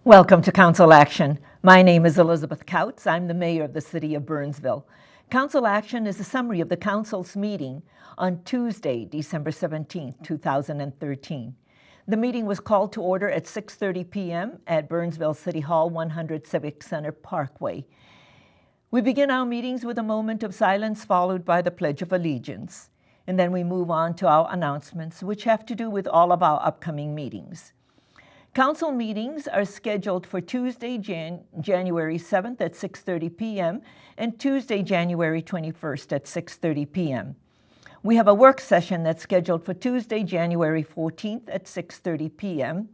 Welcome to Council Action. My name is Elizabeth Couts. I'm the mayor of the city of Burnsville. Council Action is a summary of the council's meeting on Tuesday, December 17, 2013. The meeting was called to order at 6:30 p.m. at Burnsville City Hall, 100 Civic Center Parkway. We begin our meetings with a moment of silence followed by the Pledge of Allegiance. And then we move on to our announcements, which have to do with all of our upcoming meetings. Council meetings are scheduled for Tuesday, January 7th at 6:30 p.m. and Tuesday, January 21st at 6:30 p.m. We have a work session that's scheduled for Tuesday, January 14th at 6:30 p.m.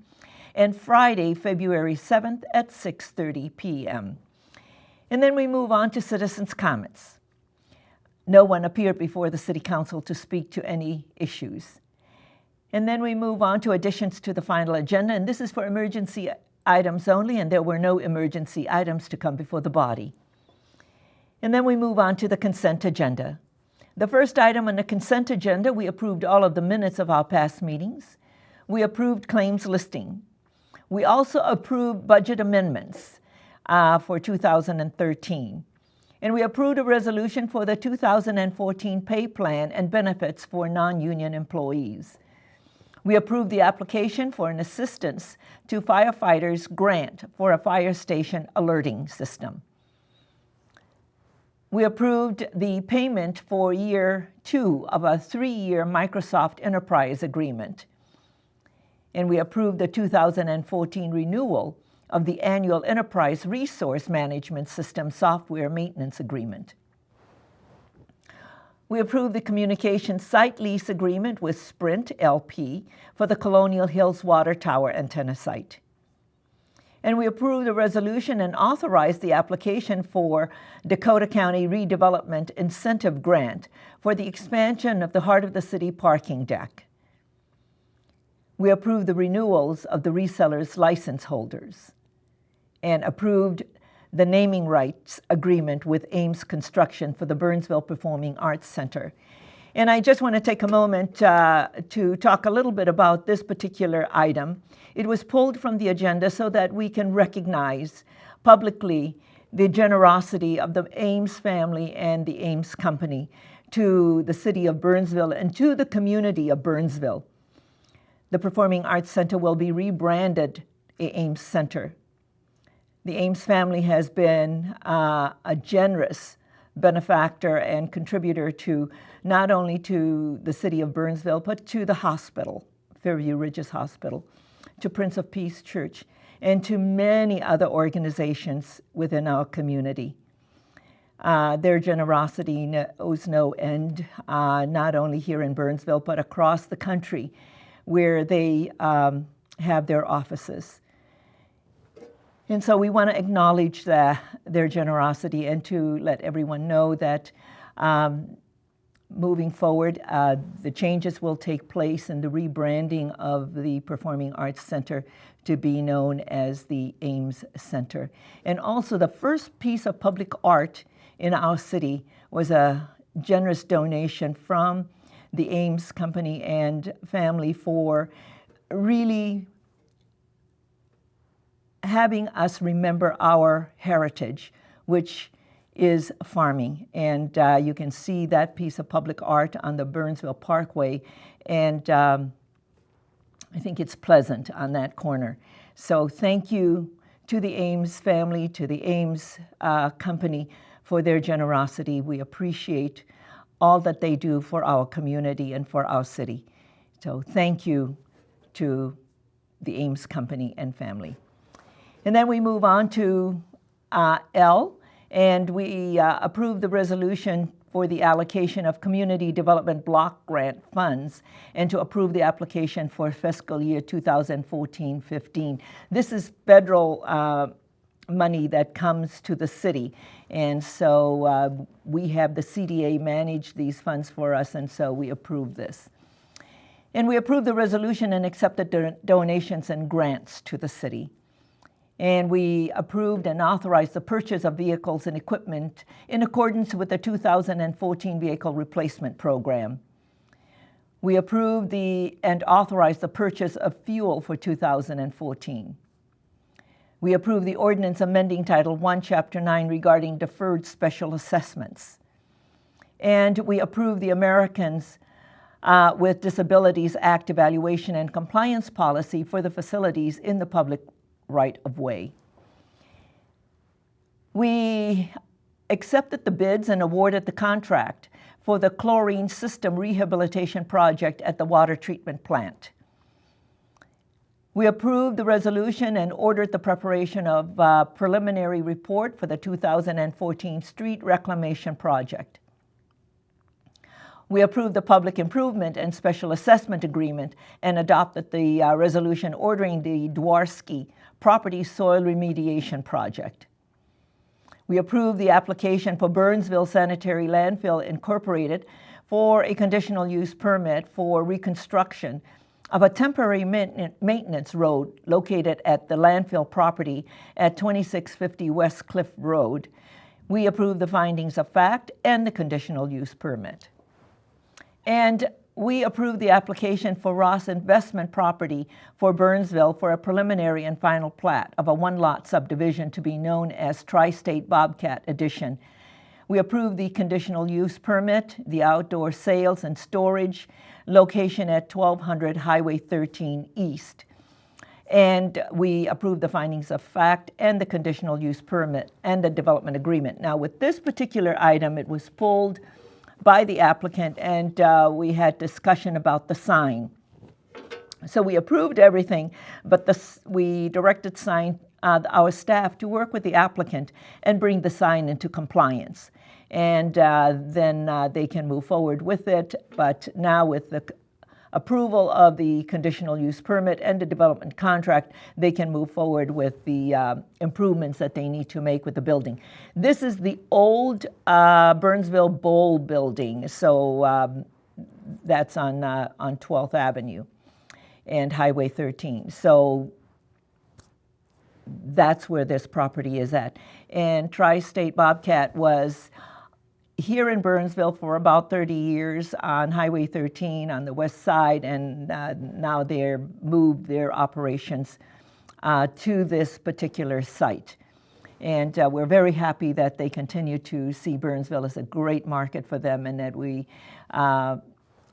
and Friday, February 7th at 6:30 p.m. And then we move on to citizens' comments. No one appeared before the City Council to speak to any issues. And then we move on to additions to the final agenda, and this is for emergency items only, and there were no emergency items to come before the body. And then we move on to the consent agenda. The first item on the consent agenda, we approved all of the minutes of our past meetings. We approved claims listing. We also approved budget amendments for 2013. And we approved a resolution for the 2014 pay plan and benefits for non-union employees. We approved the application for an assistance to firefighters grant for a fire station alerting system. We approved the payment for year 2 of a 3-year Microsoft Enterprise agreement. And we approved the 2014 renewal of the annual Enterprise Resource Management System software maintenance agreement. We approved the communication site lease agreement with Sprint LP for the Colonial Hills Water Tower antenna site. And we approved a resolution and authorized the application for Dakota County Redevelopment Incentive Grant for the expansion of the Heart of the City parking deck. We approved the renewals of the resellers' license holders and approved the naming rights agreement with Ames Construction for the Burnsville Performing Arts Center. And I just want to take a moment to talk a little bit about this particular item. It was pulled from the agenda so that we can recognize publicly the generosity of the Ames family and the Ames Company to the city of Burnsville and to the community of Burnsville. The Performing Arts Center will be rebranded Ames Center. The Ames family has been a generous benefactor and contributor to not only to the city of Burnsville, but to the hospital, Fairview Ridges Hospital, to Prince of Peace Church, and to many other organizations within our community. Their generosity knows no end, not only here in Burnsville, but across the country where they have their offices. And so we want to acknowledge their generosity and to let everyone know that moving forward, the changes will take place in the rebranding of the Performing Arts Center to be known as the Ames Center. And also the first piece of public art in our city was a generous donation from the Ames Company and family for really having us remember our heritage, which is farming. And you can see that piece of public art on the Burnsville Parkway. And I think it's pleasant on that corner. So thank you to the Ames family, to the Ames Company for their generosity. We appreciate all that they do for our community and for our city. So thank you to the Ames Company and family. And then we move on to L, and we approve the resolution for the allocation of Community Development Block Grant funds and to approve the application for fiscal year 2014-15. This is federal money that comes to the city, and so we have the CDA manage these funds for us, and so we approve this. And we approve the resolution and accept the donations and grants to the city. And we approved and authorized the purchase of vehicles and equipment in accordance with the 2014 Vehicle Replacement Program. We approved and authorized the purchase of fuel for 2014. We approve the ordinance amending Title I, Chapter 9 regarding deferred special assessments. And we approve the Americans with Disabilities Act evaluation and compliance policy for the facilities in the public right-of-way. We accepted the bids and awarded the contract for the chlorine system rehabilitation project at the water treatment plant. We approved the resolution and ordered the preparation of a preliminary report for the 2014 street reclamation project. We approved the public improvement and special assessment agreement and adopted the resolution ordering the Dworsky property soil remediation project. We approved the application for Burnsville Sanitary Landfill Incorporated for a conditional use permit for reconstruction of a temporary maintenance road located at the landfill property at 2650 West Cliff Road. We approved the findings of fact and the conditional use permit. And we approved the application for Ross Investment Property for Burnsville for a preliminary and final plat of a one-lot subdivision to be known as Tri-State Bobcat Edition. We approved the conditional use permit, the outdoor sales and storage, location at 1200 Highway 13 East. And we approved the findings of fact and the conditional use permit and the development agreement. Now, with this particular item, it was pulled by the applicant, and we had discussion about the sign. So we approved everything, but we directed our staff to work with the applicant and bring the sign into compliance. And then they can move forward with it. But now with the approval of the conditional use permit and the development contract, they can move forward with the improvements that they need to make with the building. This is the old Burnsville Bowl building, so that's on 12th Avenue and Highway 13. So that's where this property is at. And Tri-State Bobcat was here in Burnsville for about 30 years on Highway 13 on the west side, and now they're moved their operations to this particular site. And we're very happy that they continue to see Burnsville as a great market for them, and that we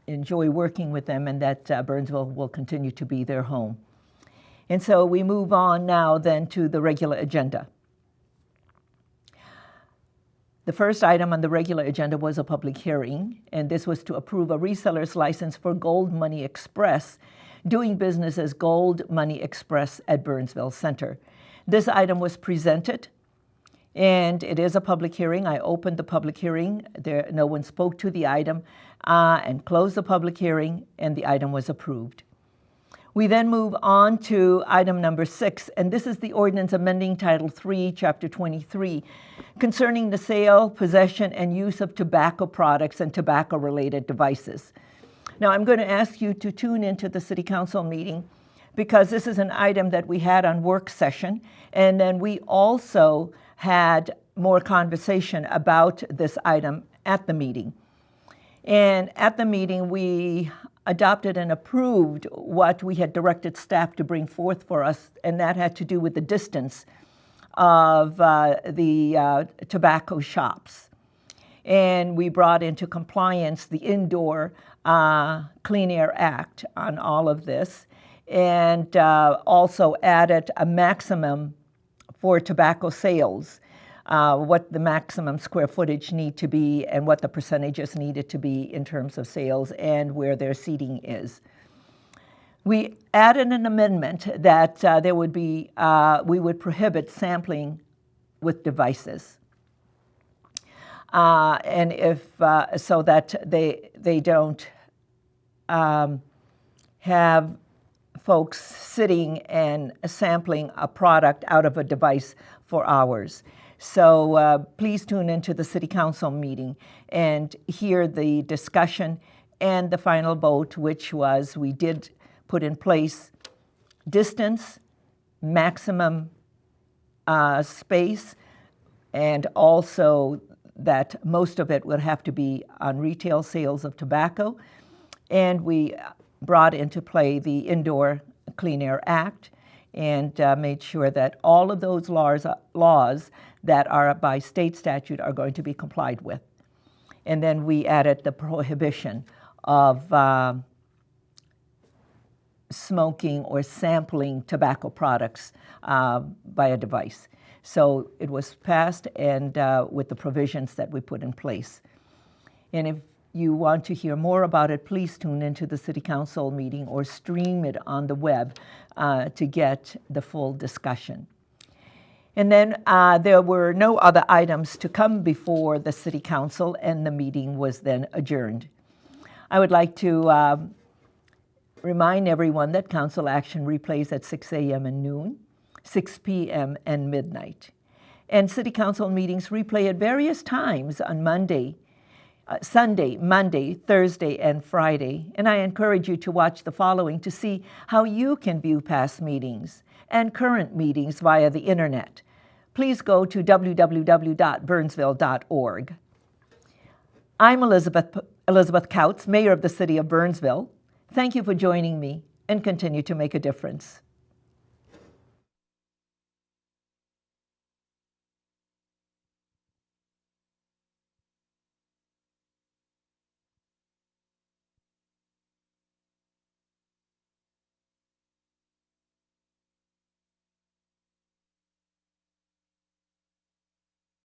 enjoy working with them, and that Burnsville will continue to be their home. And so we move on now then to the regular agenda. The first item on the regular agenda was a public hearing, and this was to approve a reseller's license for Gold Money Express, doing business as Gold Money Express at Burnsville Center. This item was presented, and it is a public hearing. I opened the public hearing. No one spoke to the item, and closed the public hearing, and the item was approved. We then move on to item number 6, and this is the ordinance amending Title III, Chapter 23, concerning the sale, possession, and use of tobacco products and tobacco-related devices. Now, I'm going to ask you to tune into the City Council meeting because this is an item that we had on work session, and then we also had more conversation about this item at the meeting. And at the meeting, we adopted and approved what we had directed staff to bring forth for us, and that had to do with the distance of the tobacco shops. And we brought into compliance the Indoor Clean Air Act on all of this, and also added a maximum for tobacco sales, what the maximum square footage need to be and what the percentages needed to be in terms of sales and where their seating is. We added an amendment that there would be, we would prohibit sampling with devices. And if, so that they don't have folks sitting and sampling a product out of a device for hours. So please tune into the City Council meeting and hear the discussion and the final vote, which was we did put in place distance, maximum space, and also that most of it would have to be on retail sales of tobacco. And we brought into play the Indoor Clean Air Act, and made sure that all of those laws that are by state statute are going to be complied with. And then we added the prohibition of smoking or sampling tobacco products by a device. So it was passed, and with the provisions that we put in place. And if you want to hear more about it, please tune into the City Council meeting or stream it on the web to get the full discussion. And then there were no other items to come before the City Council, and the meeting was then adjourned. I would like to remind everyone that council action replays at 6 a.m. and noon, 6 p.m. and midnight. And City Council meetings replay at various times on Sunday, Monday, Thursday, and Friday. And I encourage you to watch the following to see how you can view past meetings and current meetings via the internet. Please go to www.burnsville.org. I'm Elizabeth Kautz, Mayor of the City of Burnsville. Thank you for joining me, and continue to make a difference.